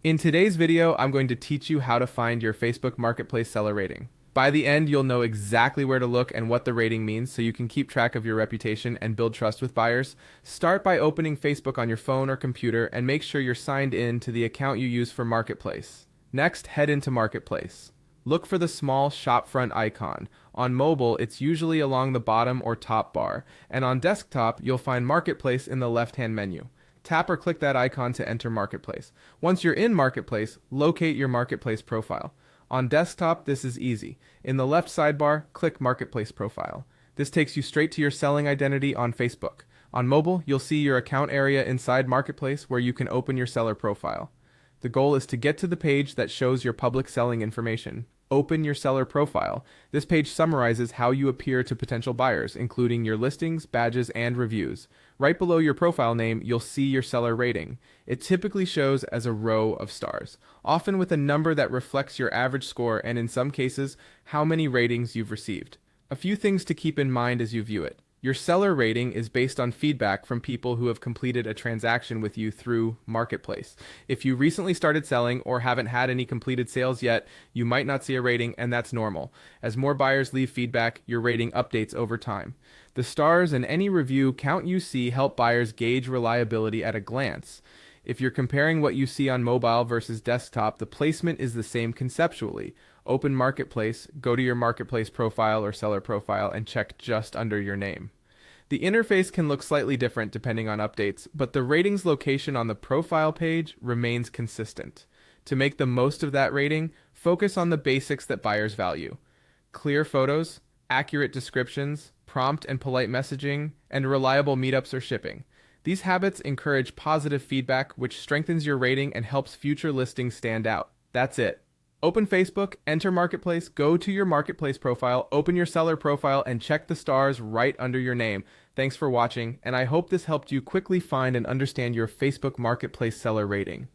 In today's video, I'm going to teach you how to find your Facebook Marketplace seller rating. By the end, you'll know exactly where to look and what the rating means so you can keep track of your reputation and build trust with buyers. Start by opening Facebook on your phone or computer and make sure you're signed in to the account you use for Marketplace. Next, head into Marketplace. Look for the small shopfront icon. On mobile, it's usually along the bottom or top bar, and on desktop, you'll find Marketplace in the left-hand menu. Tap or click that icon to enter Marketplace. Once you're in Marketplace, locate your Marketplace profile. On desktop, this is easy. In the left sidebar, click Marketplace Profile. This takes you straight to your selling identity on Facebook. On mobile, you'll see your account area inside Marketplace where you can open your seller profile. The goal is to get to the page that shows your public selling information. Open your seller profile. This page summarizes how you appear to potential buyers, including your listings, badges, and reviews. Right below your profile name, you'll see your seller rating. It typically shows as a row of stars, often with a number that reflects your average score and, in some cases, how many ratings you've received. A few things to keep in mind as you view it. Your seller rating is based on feedback from people who have completed a transaction with you through Marketplace. If you recently started selling or haven't had any completed sales yet, you might not see a rating, and that's normal. As more buyers leave feedback, your rating updates over time. The stars in any review count you see help buyers gauge reliability at a glance. If you're comparing what you see on mobile versus desktop, the placement is the same conceptually. Open Marketplace, go to your Marketplace profile or seller profile, and check just under your name. The interface can look slightly different depending on updates, but the ratings location on the profile page remains consistent. To make the most of that rating, focus on the basics that buyers value: clear photos, accurate descriptions, prompt and polite messaging, and reliable meetups or shipping. These habits encourage positive feedback, which strengthens your rating and helps future listings stand out. That's it. Open Facebook, enter Marketplace, go to your Marketplace profile, open your seller profile, and check the stars right under your name. Thanks for watching, and I hope this helped you quickly find and understand your Facebook Marketplace seller rating.